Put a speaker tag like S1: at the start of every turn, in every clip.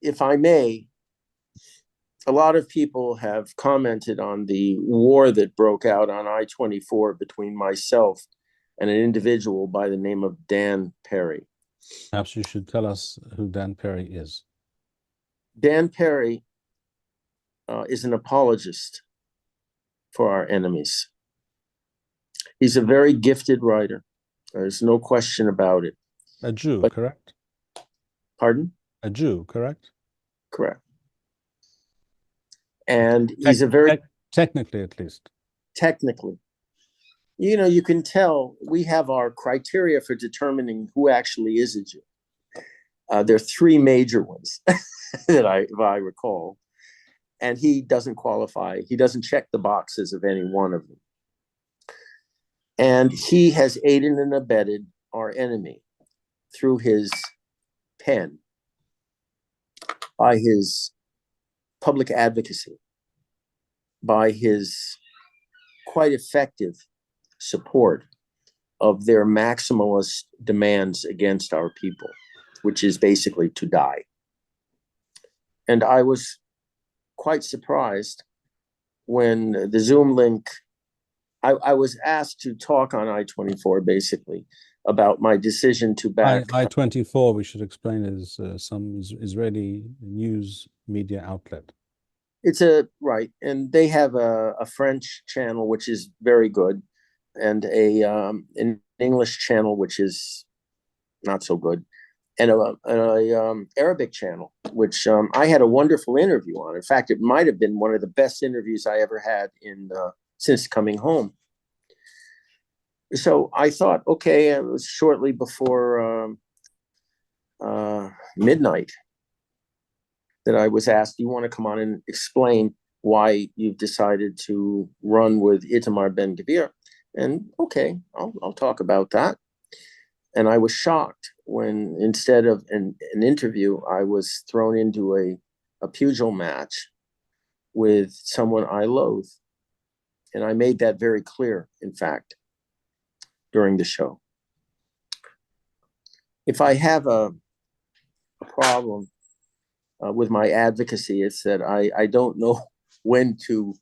S1: if I may, a lot of people have commented on the war that broke out on I-24 between myself and an individual by the name of Dan Perry.
S2: Perhaps you should tell us who Dan Perry is.
S1: Dan Perry is an apologist for our enemies. He's a very gifted writer. There's no question about it.
S2: A Jew, correct?
S1: Pardon?
S2: A Jew, correct?
S1: Correct. And he's a very...
S2: Technically, at least.
S1: Technically. You know, you can tell we have our criteria for determining who actually is a Jew. There are three major ones that if I recall. And he doesn't qualify. He doesn't check the boxes of any one of them. And he has aided and abetted our enemy through his pen, by his public advocacy, by his quite effective support of their maximalist demands against our people, which is basically to die. And I was quite surprised when the Zoom link, I was asked to talk on I-24 basically about my decision to back...
S2: I-24, we should explain, is some Israeli news media outlet.
S1: It's right, and they have a French channel, which is very good, and an English channel, which is not so good, and a Arabic channel, which I had a wonderful interview on. In fact, it might have been one of the best interviews I ever had since coming home. So I thought, okay, it was shortly before midnight that I was asked, do you want to come on and explain why you've decided to run with Itamar Ben-Gvir? And okay, I'll talk about that. And I was shocked when instead of an interview, I was thrown into a pugil match with someone I loathe. And I made that very clear, in fact, during the show. If I have a problem with my advocacy, it's that I don't know when to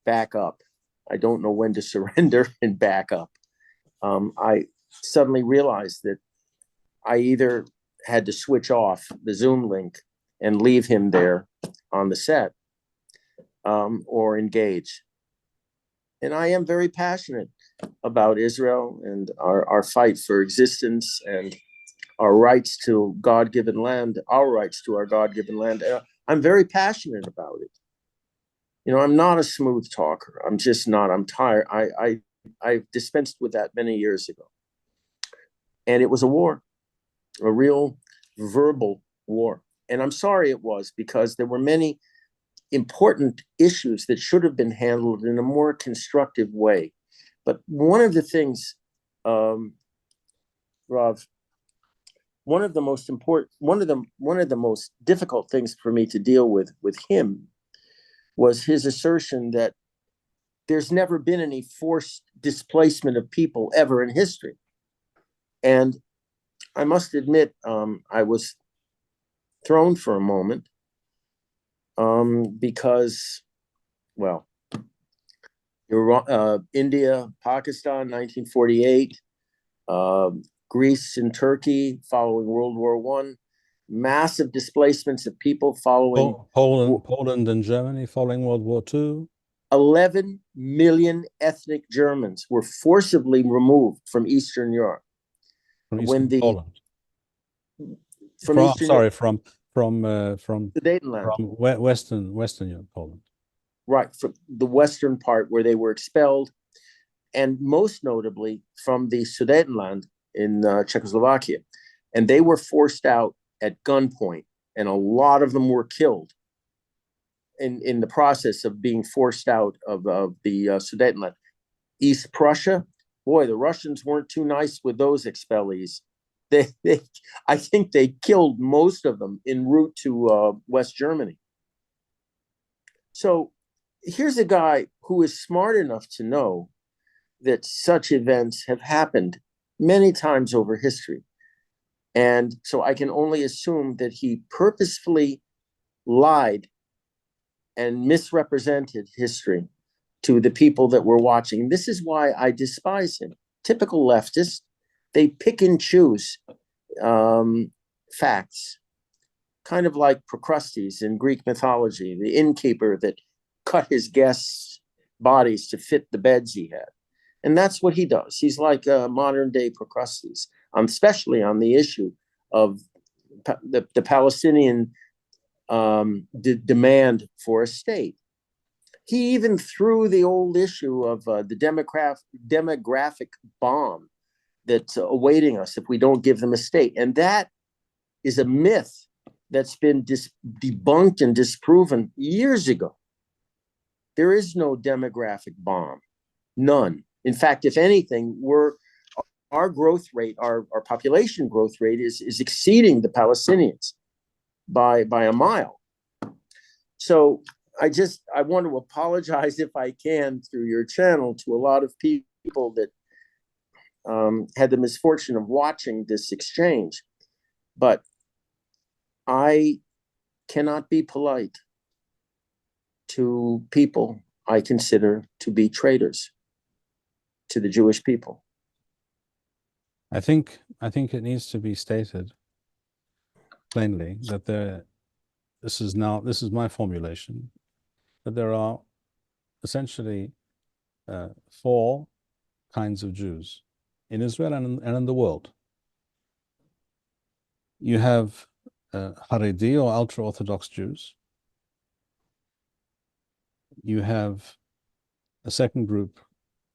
S1: back up. I don't know when to surrender and back up. I suddenly realized that I either had to switch off the Zoom link and leave him there on the set, or engage. And I am very passionate about Israel and our fight for existence and our rights to God-given land, our rights to our God-given land. I'm very passionate about it. You know, I'm not a smooth talker. I'm just not. I'm tired. I dispensed with that many years ago. And it was a war, a real verbal war. And I'm sorry it was, because there were many important issues that should have been handled in a more constructive way. But one of the things, Rav, one of the most difficult things for me to deal with him was his assertion that there's never been any forced displacement of people ever in history. And I must admit, I was thrown for a moment, because, well, India, Pakistan, 1948, Greece and Turkey following World War I, massive displacements of people following...
S2: Poland and Germany following World War II.
S1: 11 million ethnic Germans were forcibly removed from Eastern Europe.
S2: From Poland.
S1: From Sudetenland.
S2: From Western Europe, Poland.
S1: Right, from the western part where they were expelled, and most notably from the Sudetenland in Czechoslovakia. And they were forced out at gunpoint, and a lot of them were killed in the process of being forced out of the Sudetenland. East Prussia, boy, the Russians weren't too nice with those expellees. I think they killed most of them en route to West Germany. So here's a guy who is smart enough to know that such events have happened many times over history. And so I can only assume that he purposefully lied and misrepresented history to the people that were watching. This is why I despise him. Typical leftists, they pick and choose facts, kind of like Procrustes in Greek mythology, the innkeeper that cut his guests' bodies to fit the beds he had. And that's what he does. He's like a modern day Procrustes, especially on the issue of the Palestinian demand for a state. He even threw the old issue of the demographic bomb that's awaiting us if we don't give them a state. And that is a myth that's been debunked and disproven years ago. There is no demographic bomb, none. In fact, if anything, our growth rate, our population growth rate is exceeding the Palestinians by a mile. So I want to apologize if I can through your channel to a lot of people that had the misfortune of watching this exchange, but I cannot be polite to people I consider to be traitors to the Jewish people.
S2: I think it needs to be stated plainly that this is my formulation, that there are essentially 4 kinds of Jews in Israel and in the world. You have Haredi or ultra-Orthodox Jews. You have a second group,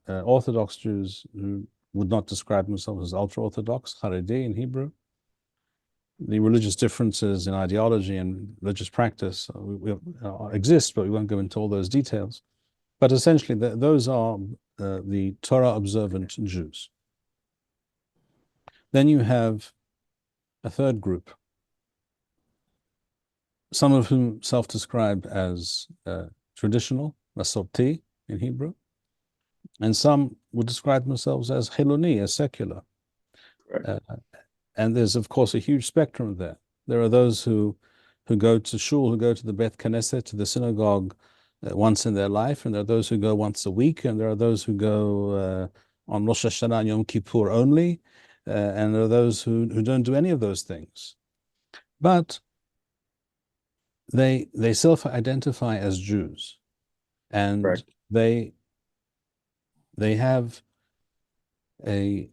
S2: Orthodox Jews who would not describe themselves as ultra-Orthodox, Haredi in Hebrew. The religious differences in ideology and religious practice exist, but we won't go into all those details. But essentially, those are the Torah-observant Jews. Then you have a third group, some of whom self-describe as traditional, Masorti in Hebrew, and some would describe themselves as Chiloni, as secular. Right. And there's, of course, a huge spectrum there. There are those who go to shul, who go to the Beth Knesset, to the synagogue once in their life, and there are those who go once a week, and there are those who go on Rosh Hashanah and Yom Kippur only, and there are those who don't do any of those things. But they self-identify as Jews, and right. they have a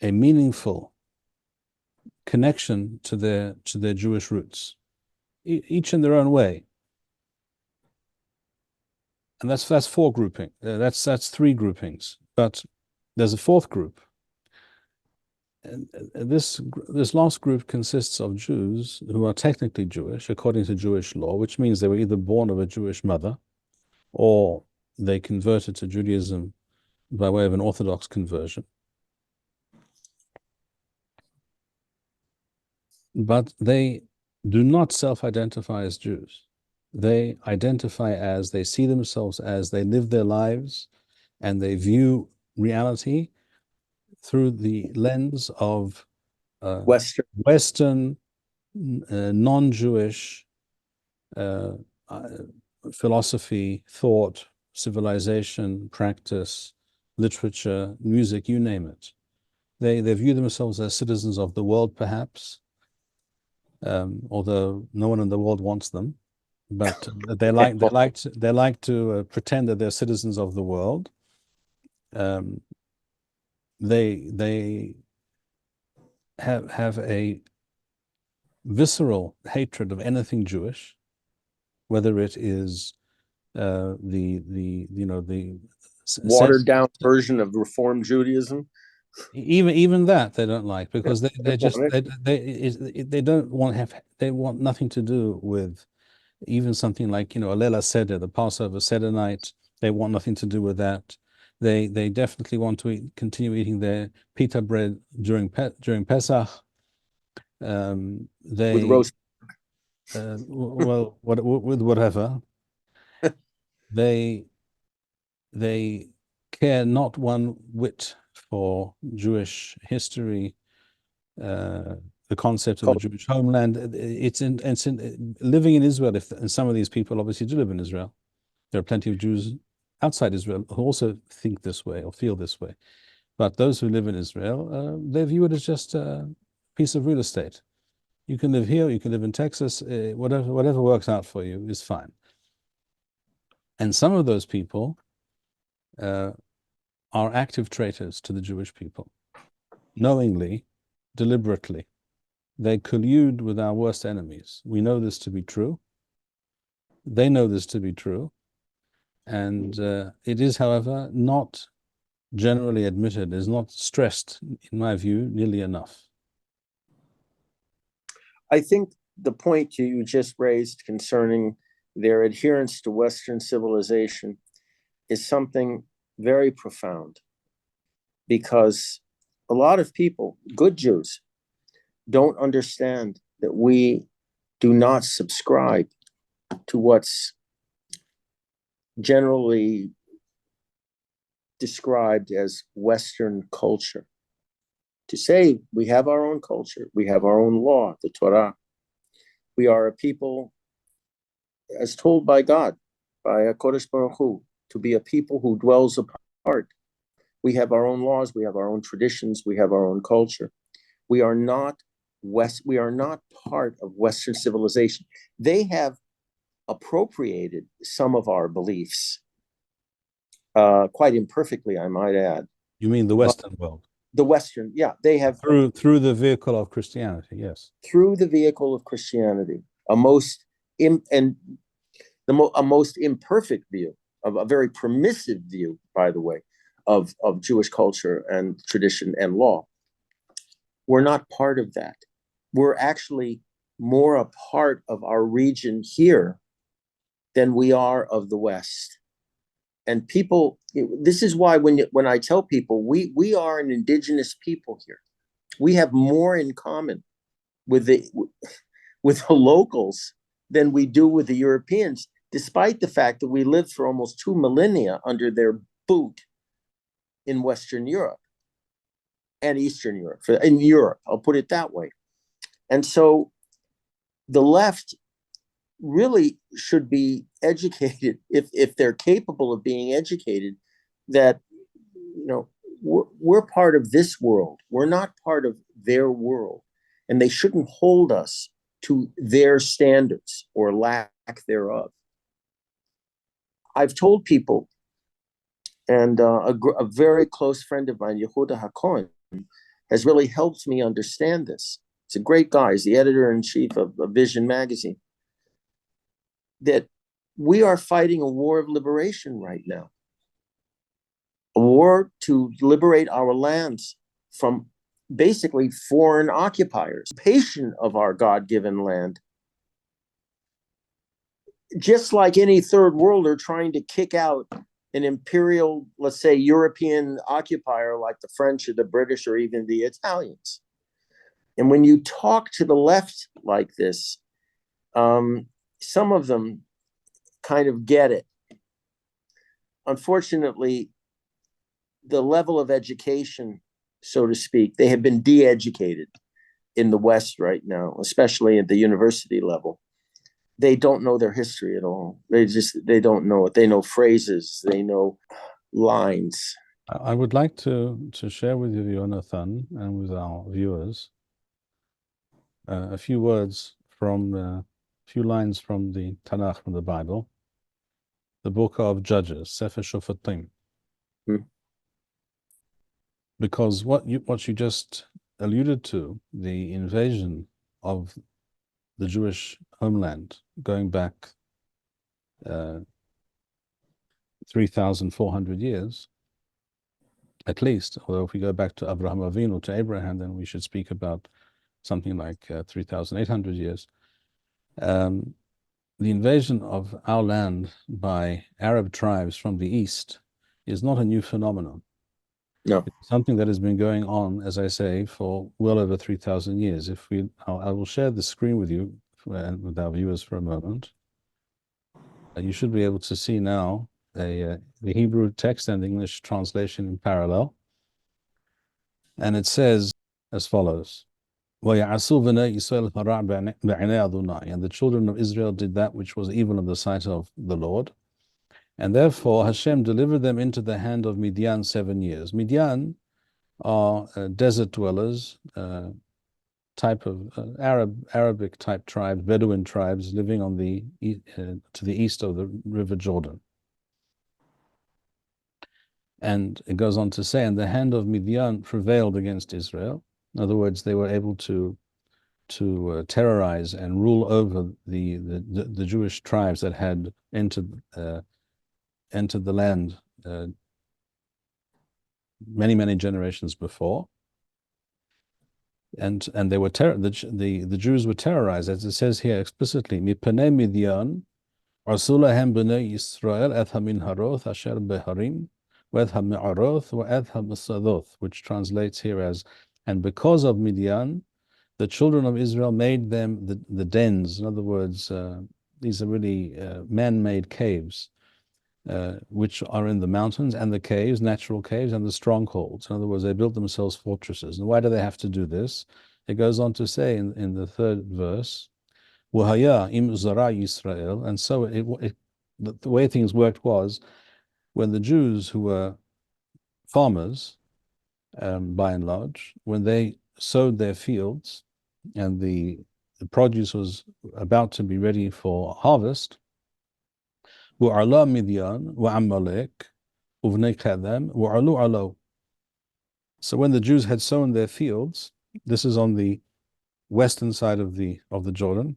S2: meaningful connection to their Jewish roots, each in their own way. And that's 4 grouping. That's 3 groupings. But there's a 4th group. And this last group consists of Jews who are technically Jewish according to Jewish law, which means they were either born of a Jewish mother or they converted to Judaism by way of an Orthodox conversion. But they do not self-identify as Jews. They identify as, they see themselves as, they live their lives, and they view reality through the lens of Western non-Jewish philosophy, thought, civilization, practice, literature, music, you name it. They view themselves as citizens of the world, perhaps, although no one in the world wants them. But they like to pretend that they're citizens of the world. They have a visceral hatred of anything Jewish, whether it is the
S1: watered down version of Reform Judaism.
S2: Even that they don't like, because they don't they want nothing to do with even something like Alela Seder, the Passover Seder night. They want nothing to do with that. They definitely want to continue eating their pita bread during Pesach.
S1: With roast.
S2: Well, with whatever. They care not one whit for Jewish history, the the concept of the Jewish homeland. Living in Israel, and some of these people obviously do live in Israel. There are plenty of Jews outside Israel who also think this way or feel this way. But those who live in Israel, they view it as just a piece of real estate. You can live here, you can live in Texas, whatever works out for you is fine. And some of those people are active traitors to the Jewish people, knowingly, deliberately. They collude with our worst enemies. We know this to be true. They know this to be true. And it is, however, not generally admitted, is not stressed, in my view, nearly enough.
S1: I think the point you just raised concerning their adherence to Western civilization is something very profound, because a lot of people, good Jews, don't understand that we do not subscribe to what's generally described as Western culture. To say we have our own culture, we have our own law, the Torah. We are a people, as told by God, by HaKadosh Baruch Hu, to be a people who dwells apart. We have our own laws, we have our own traditions, we have our own culture. We are not part of Western civilization. They have appropriated some of our beliefs, quite imperfectly, I might add.
S2: You mean the Western world?
S1: The Western, yeah, they have
S2: through the vehicle of Christianity, yes.
S1: Through the vehicle of Christianity, a most imperfect view, of a very permissive view, by the way, of Jewish culture and tradition and law. We're not part of that. We're actually more a part of our region here than we are of the West. And people, this is why when I tell people we are an indigenous people here, we have more in common with the locals than we do with the Europeans, despite the fact that we lived for almost 2 millennia under their boot in Western Europe and Eastern Europe, in Europe, I'll put it that way. And so the left really should be educated, if they're capable of being educated, that we're part of this world. We're not part of their world, and they shouldn't hold us to their standards or lack thereof. I've told people, and a very close friend of mine, Yehuda HaKohen, has really helped me understand this. He's a great guy. He's the editor-in-chief of Vision magazine. That we are fighting a war of liberation right now. A war to liberate our lands from basically foreign occupiers, occupation of our God-given land. Just like any third worlder trying to kick out an imperial, let's say, European occupier like the French or the British or even the Italians. And when you talk to the left like this, some of them kind of get it. Unfortunately, the level of education, so to speak, they have been de-educated in the West right now, especially at the university level. They don't know their history at all. They don't know it. They know phrases, they know lines.
S2: I would like to share with you, Jonathan, and with our viewers, a few words from a few lines from the Tanakh, from the Bible, the book of Judges, Sefer Shofatim. Because what you just alluded to, the invasion of the Jewish homeland going back 3,400 years, at least, although if we go back to Abraham Avinu, to Abraham, then we should speak about something like 3,800 years. The invasion of our land by Arab tribes from the east is not a new phenomenon.
S1: No.
S2: It's something that has been going on, as I say, for well over 3,000 years. I will share the screen with you and with our viewers for a moment. You should be able to see now the Hebrew text and the English translation in parallel. And it says as follows: وَيَعَصُوا بَنَي إِسْرَائِيلَ الْفَرَاعَ بِعِنَيْ أَذُنَاءِ. And the children of Israel did that which was evil in the sight of the Lord. And therefore Hashem delivered them into the hand of Midian 7 years. Midian are desert dwellers, type of Arabic type tribes, Bedouin tribes living on to the east of the River Jordan. And it goes on to say, and the hand of Midian prevailed against Israel. In other words, they were able to terrorize and rule over the Jewish tribes that had entered the land many generations before. And they were the Jews were terrorized, as it says here explicitly. Mipanei Midian, Rasulahem b'nei Yisrael et haminharoth asher beharim, with hami'aroth wa hamisadoth, which translates here as, and because of Midian, the children of Israel made them the dens. In other words, these are really man-made caves, which are in the mountains, and the caves, natural caves, and the strongholds. In other words, they built themselves fortresses. And why do they have to do this? It goes on to say in the third verse, Wahaya im zara Yisrael. And so the way things worked was, when the Jews, who were farmers, by and large, when they sowed their fields and the produce was about to be ready for harvest, وَعَلَى مِدْيَانَ وَعَمَّلَكَ وَبْنَيْ كَذَمْ وَعَلُوا عَلَوْا. So when the Jews had sown their fields, this is on the western side of the Jordan,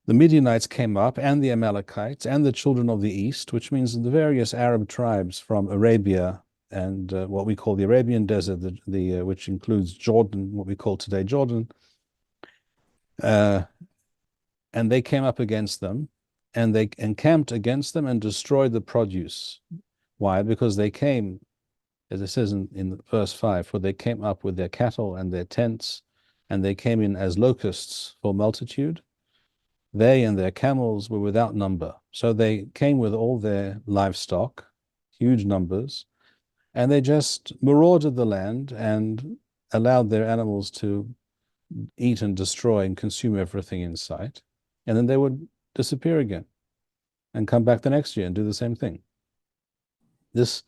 S2: the Midianites came up, and the Amalekites, and the children of the east, which means the various Arab tribes from Arabia and what we call the Arabian Desert, which includes Jordan, what we call today Jordan, and they came up against them, and they encamped against them and destroyed the produce. Why? Because they came, as it says in verse 5, for they came up with their cattle and their tents, and they came in as locusts for multitude. They and their camels were without number. So they came with all their livestock, huge numbers, and they just marauded the land and allowed their animals to eat and destroy and consume everything in sight. And then they would disappear again and come back the next year and do the same thing. The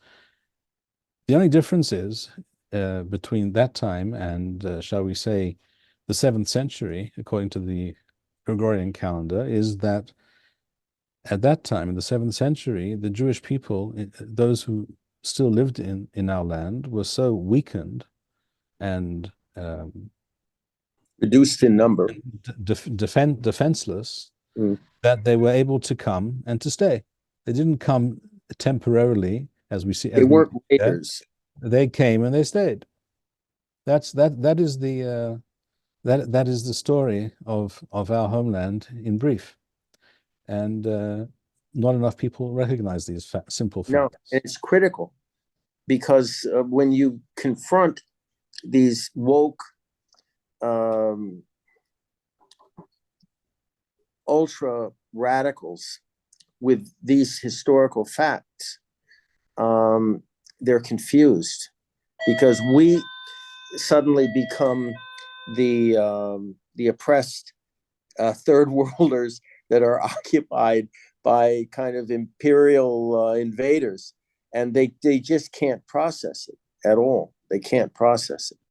S2: only difference is between that time and, shall we say, the 7th century, according to the Gregorian calendar, is that at that time, in the 7th century, the Jewish people, those who still lived in our land, were so weakened and
S1: reduced in number,
S2: defenseless, that they were able to come and to stay. They didn't come temporarily, as we see.
S1: They weren't raiders.
S2: They came and they stayed. That is the that is the story of our homeland in brief, and not enough people recognize these simple facts.
S1: No, it's critical, because when you confront these woke, ultra radicals with these historical facts, they're confused, because we suddenly become the oppressed third worlders that are occupied by kind of imperial invaders, and they just can't process it at all. They can't process it.